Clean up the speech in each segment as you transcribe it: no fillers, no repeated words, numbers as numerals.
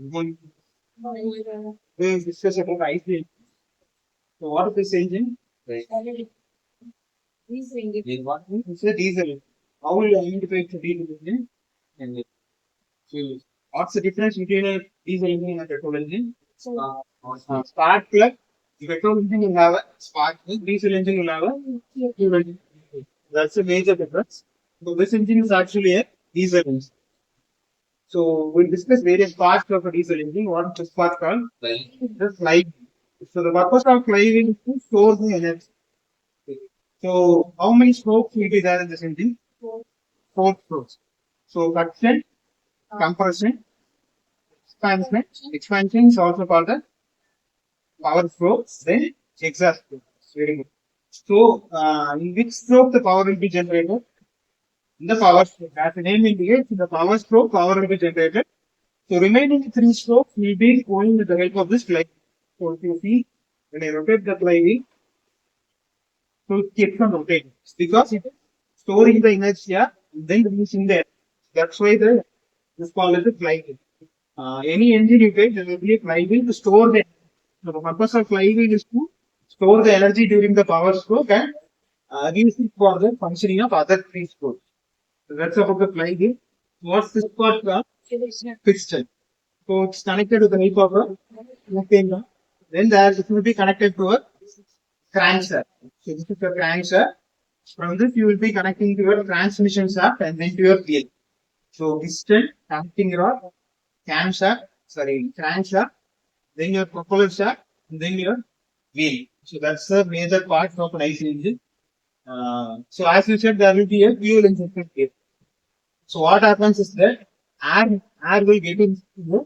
going to discuss about IC engine. So what is this engine? Right. It's a diesel engine. How will you identify it's a diesel engine? And so what's the difference between a diesel engine and a petrol engine? Spark plug. The petrol engine will have a spark plug. Diesel engine will have a fuel engine. That's a major difference. So this engine is actually a diesel engine. So we'll discuss various parts of a diesel engine. What is this part called? The flywheel. So the purpose of flywheel is to store the energy. So how many strokes will be there in this engine? Four strokes. So suction, compression, expansion. Expansion is also called the power stroke. Then exhaust stroke. Very good. So in which stroke the power will be generated? In the power stroke. As the name indicates, in the power stroke, power will be generated. So remaining three strokes will be going with the help of this flywheel. So if you see, when I rotate the flywheel, so it keeps on rotating. It's because it is storing the inertia, then releasing the energy. That's why the this called as a flywheel. Any engine you take, there will be a flywheel to store the energy. So the purpose of flywheel is to store the energy during the power stroke and use it for the functioning of other three strokes. So that's about the flywheel. What's this part called? Piston. So it's connected to the help of a antenna. Then there it will be connected to a crankshaft. So this is the crankshaft. From this you will be connecting to your transmission shaft and then to your wheel. So piston, connecting rod, crankshaft, then your propeller shaft, and then your wheel. So that's the major part of an IC engine. So as you said, there will be a fuel injected here. So what happens is that air will get into the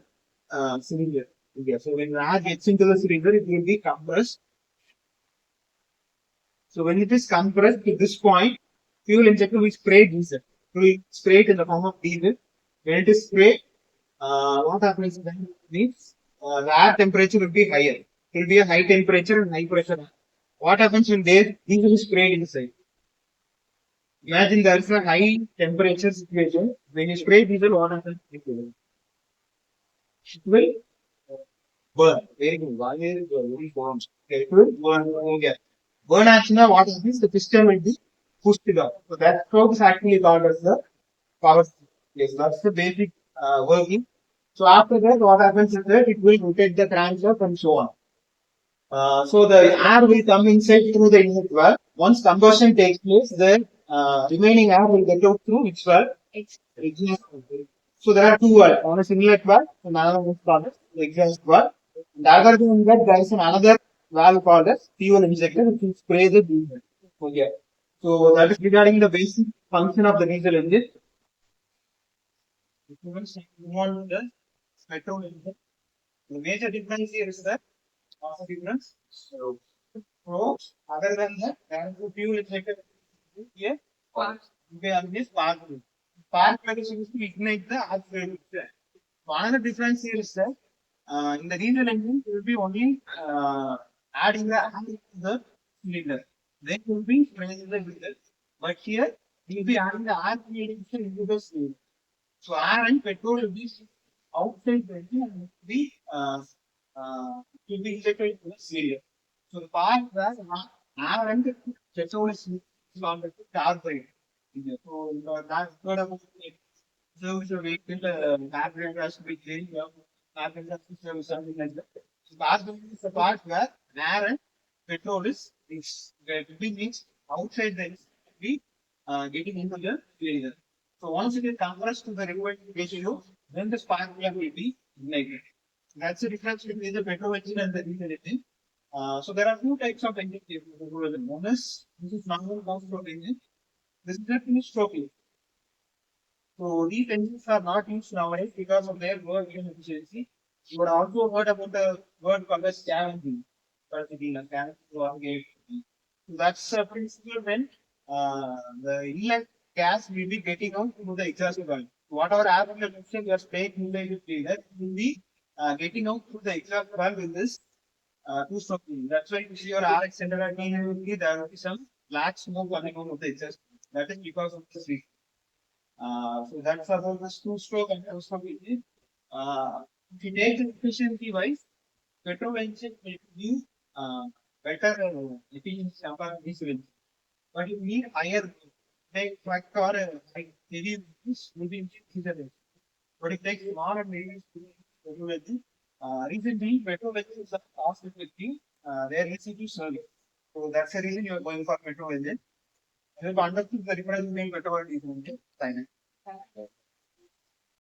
cylinder. So when air gets into the cylinder, it will be compressed. So when it is compressed to this point, fuel injector will spray diesel. It will spray it in the form of diesel. When it is sprayed, what happens then means the air temperature will be higher. It will be a high temperature and high pressure. What happens when diesel is sprayed inside? Imagine there is a high temperature situation. When you spray diesel, what happens? It will burn. Very good. Why is it burn? It will burn. Okay. Burn action, what happens? The piston will be pushed up. So that stroke is actually called as the power stroke. Yes, that's the basic working. So after that, what happens is that it will rotate the crankshaft and so on. So the air will come inside through the inlet valve. Once combustion takes place, the remaining air will get out through which valve? Exhaust valve. So there are two valves. One is inlet valve and another one is called as exhaust valve. And other than that, there is another valve called as fuel injector which will spray the diesel. Okay. So that is regarding the basic function of the diesel engine. If you want to move on to the petrol engine, the major difference here is that difference. So other than that, there is a fuel injector here. Okay, and this spark plug. Spark plug is used to ignite the arc flames. Another difference here is that in the diesel engine, you will be only adding the air to the cylinder. Then you will be spraying the diesel. But here, you will be adding the air into the cylinder. So air and petrol will be outside the engine and will be injected into the cylinder. So the part where air and petrol is called the carburetor. So that's what about it. So the vehicle carburetor has to be changed. Carburetor has to serve something like that. So carburetor is the part where air and petrol is will be mixed outside the engine, be getting into the cylinder. So once it is compressed to the required ratio, then the spark plug will be ignited. That's the difference between the petrol engine and the diesel engine. So there are two types of engine. One is this is normal one-stroke engine. This is a two-stroke engine. So these engines are not used nowadays because of their work efficiency. You would also heard about the word called as scavenging. So that's a principle when the inlet gas will be getting out through the exhaust valve. Whatever air pollution you are spraying in the cleaner will be getting out through the exhaust valve in this two-stroke engine. That's why you see your air accelerator, there will be some black smoke coming out of the exhaust. That is because of this reason. So that's about this two-stroke and two-stroke engine. If you take the efficiency wise, petrol engine will give better efficiency compared to diesel engine. But you need higher, like truck or like heavy engines will be diesel engine. But it takes small and medium petrol engine. Recently, petrol engines are cost effective. They are easy to service. So that's the reason you are going for petrol engine. You have understood the difference between petrol and diesel engine. Fine.